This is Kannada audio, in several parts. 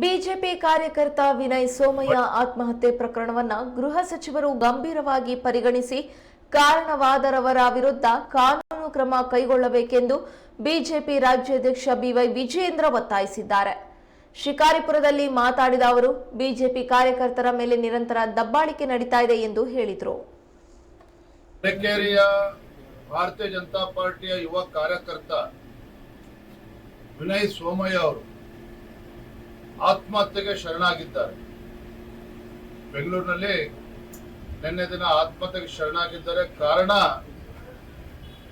ಬಿಜೆಪಿ ಕಾರ್ಯಕರ್ತ ವಿನಯ್ ಸೋಮಯ್ಯ ಆತ್ಮಹತ್ಯೆ ಪ್ರಕರಣವನ್ನ ಗೃಹ ಸಚಿವರು ಗಂಭೀರವಾಗಿ ಪರಿಗಣಿಸಿ ಕಾರಣವಾದರವರ ವಿರುದ್ಧ ಕಾನೂನು ಕ್ರಮ ಕೈಗೊಳ್ಳಬೇಕೆಂದು ಬಿಜೆಪಿ ರಾಜ್ಯಾಧ್ಯಕ್ಷ ಬಿವೈ ವಿಜಯೇಂದ್ರ ಒತ್ತಾಯಿಸಿದ್ದಾರೆ. ಶಿಕಾರಿಪುರದಲ್ಲಿ ಮಾತನಾಡಿದ ಅವರು, ಬಿಜೆಪಿ ಕಾರ್ಯಕರ್ತರ ಮೇಲೆ ನಿರಂತರ ದಬ್ಬಾಳಿಕೆ ನಡೀತಾ ಇದೆ ಎಂದು ಹೇಳಿದರು. ಭಾರತೀಯ ಜನತಾ ಪಾರ್ಟಿಯ ಯುವ ಕಾರ್ಯಕರ್ತ ವಿನಯ್ ಸೋಮಯ್ಯ ಅವರು ಆತ್ಮಹತ್ಯೆಗೆ ಶರಣಾಗಿದ್ದಾರೆ. ಬೆಂಗಳೂರಿನಲ್ಲಿ ನಿನ್ನೆ ದಿನ ಆತ್ಮಹತ್ಯೆಗೆ ಶರಣಾಗಿದ್ದಾರೆ. ಕಾರಣ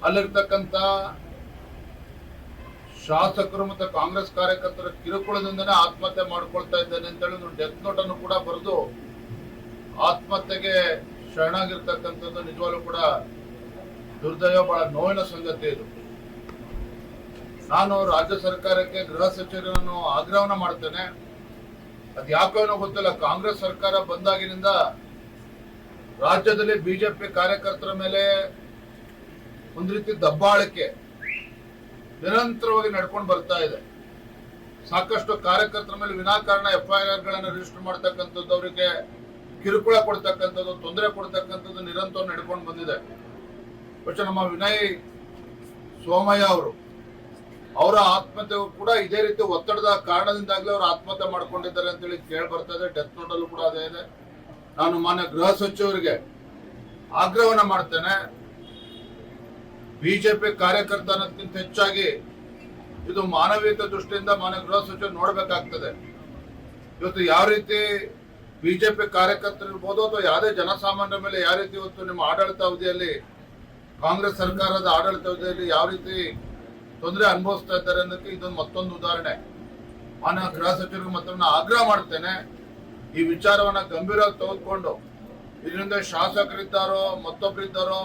ಅಲ್ಲಿರ್ತಕ್ಕಂಥ ಶಾಸಕರು ಮತ್ತು ಕಾಂಗ್ರೆಸ್ ಕಾರ್ಯಕರ್ತರ ಕಿರುಕುಳದಿಂದನೇ ಆತ್ಮಹತ್ಯೆ ಮಾಡ್ಕೊಳ್ತಾ ಇದ್ದೇನೆ ಅಂತೇಳಿ ಒಂದು ಡೆತ್ ನೋಟ್ ಅನ್ನು ಕೂಡ ಬರೆದು ಆತ್ಮಹತ್ಯೆಗೆ ಶರಣಾಗಿರ್ತಕ್ಕಂಥದ್ದು ನಿಜವಾಗ್ಲೂ ಕೂಡ ದುರ್ದೈವ, ಬಹಳ ನೋವಿನ ಸಂಗತಿ ಇದು. ನಾನು ರಾಜ್ಯ ಸರ್ಕಾರಕ್ಕೆ ಗೃಹ ಸಚಿವರನ್ನು ಆಗ್ರಹವನ್ನು ಮಾಡ್ತೇನೆ. ಅದು ಯಾಕೋ ಗೊತ್ತಿಲ್ಲ, ಕಾಂಗ್ರೆಸ್ ಸರ್ಕಾರ ಬಂದಾಗಿನಿಂದ ರಾಜ್ಯದಲ್ಲಿ ಬಿಜೆಪಿ ಕಾರ್ಯಕರ್ತರ ಮೇಲೆ ಒಂದು ರೀತಿ ದಬ್ಬಾಳಿಕೆ ನಿರಂತರವಾಗಿ ನಡ್ಕೊಂಡು ಬರ್ತಾ ಇದೆ. ಸಾಕಷ್ಟು ಕಾರ್ಯಕರ್ತರ ಮೇಲೆ ವಿನಾಕಾರಣ FIR ಗಳನ್ನು ರಿಜಿಸ್ಟರ್ ಮಾಡ್ತಕ್ಕಂಥದ್ದು, ಅವರಿಗೆ ಕಿರುಕುಳ ಕೊಡ್ತಕ್ಕಂಥದ್ದು, ತೊಂದರೆ ಕೊಡ್ತಕ್ಕಂಥದ್ದು ನಿರಂತರ ನಡ್ಕೊಂಡು ಬಂದಿದೆ. ಬಹುಶಃ ನಮ್ಮ ವಿನಯ್ ಸೋಮಯ್ಯ ಅವರು ಅವರ ಆತ್ಮಹತ್ಯೆಗೂ ಕೂಡ ಇದೇ ರೀತಿ ಒತ್ತಡದ ಕಾರಣದಿಂದಾಗಲೇ ಅವರು ಆತ್ಮಹತ್ಯೆ ಮಾಡ್ಕೊಂಡಿದ್ದಾರೆ ಅಂತೇಳಿ ಕೇಳಿ ಬರ್ತದೆ. ಡೆತ್ ನೋಟ್ ಅಲ್ಲೂ ಕೂಡ ಅದೇ ಇದೆ. ನಾನು ಮಾನ್ಯ ಗೃಹ ಸಚಿವರಿಗೆ ಆಗ್ರಹವನ್ನ ಮಾಡ್ತೇನೆ, ಬಿಜೆಪಿ ಕಾರ್ಯಕರ್ತ ಅನ್ನೋದಕ್ಕಿಂತ ಹೆಚ್ಚಾಗಿ ಇದು ಮಾನವೀಯತೆ ದೃಷ್ಟಿಯಿಂದ ಮಾನ್ಯ ಗೃಹ ಸಚಿವರು ನೋಡ್ಬೇಕಾಗ್ತದೆ. ಇವತ್ತು ಯಾವ ರೀತಿ ಬಿಜೆಪಿ ಕಾರ್ಯಕರ್ತರಿರ್ಬೋದು ಅಥವಾ ಯಾವುದೇ ಜನಸಾಮಾನ್ಯರ ಮೇಲೆ ಯಾವ ರೀತಿ ಇವತ್ತು ನಿಮ್ಮ ಆಡಳಿತ ಅವಧಿಯಲ್ಲಿ, ಕಾಂಗ್ರೆಸ್ ಸರ್ಕಾರದ ಆಡಳಿತ ಅವಧಿಯಲ್ಲಿ ಯಾವ ರೀತಿ ತೊಂದರೆ ಅನುಭವಿಸ್ತಾ ಇದ್ದಾರೆ ಅನ್ನೋದಕ್ಕೆ ಇದೊಂದು ಮತ್ತೊಂದು ಉದಾಹರಣೆ. ಮಾನ್ಯ ಗೃಹ ಸಚಿವರಿಗೆ ಮತ್ತೊಮ್ಮೆ ಆಗ್ರಹ ಮಾಡ್ತೇನೆ, ಈ ವಿಚಾರವನ್ನ ಗಂಭೀರವಾಗಿ ತೆಗೆದುಕೊಂಡು ಇದರಿಂದ ಶಾಸಕರಿದ್ದಾರೋ ಮತ್ತೊಬ್ಬರಿದ್ದಾರೋ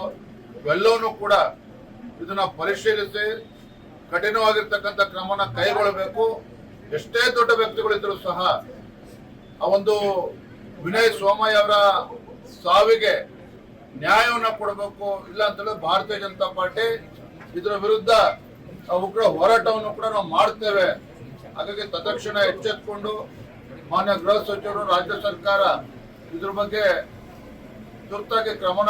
ಇವೆಲ್ಲವನ್ನೂ ಕೂಡ ಇದನ್ನ ಪರಿಶೀಲಿಸಿ ಕಠಿಣವಾಗಿರ್ತಕ್ಕಂಥ ಕ್ರಮನ ಕೈಗೊಳ್ಳಬೇಕು. ಎಷ್ಟೇ ದೊಡ್ಡ ವ್ಯಕ್ತಿಗಳಿದ್ರು ಸಹ ಆ ಒಂದು ವಿನಯ್ ಸೋಮಯ್ಯ ಅವರ ಸಾವಿಗೆ ನ್ಯಾಯವನ್ನ ಕೊಡಬೇಕು. ಇಲ್ಲ ಅಂತೇಳಿ ಭಾರತೀಯ ಜನತಾ ಪಾರ್ಟಿ ಇದರ ವಿರುದ್ಧ ಉಗ್ರ ಹೋರಾಟವನ್ನು ಕೂಡ ನಾವು ಮಾಡ್ತೇವೆ. ಹಾಗಾಗಿ ತತ್ಕ್ಷಣ ಎಚ್ಚೆತ್ತುಕೊಂಡು ಮಾನ್ಯ ಗೃಹ ಸಚಿವರು, ರಾಜ್ಯ ಸರ್ಕಾರ ಇದ್ರ ಬಗ್ಗೆ ತುರ್ತಾಗಿ ಕ್ರಮನ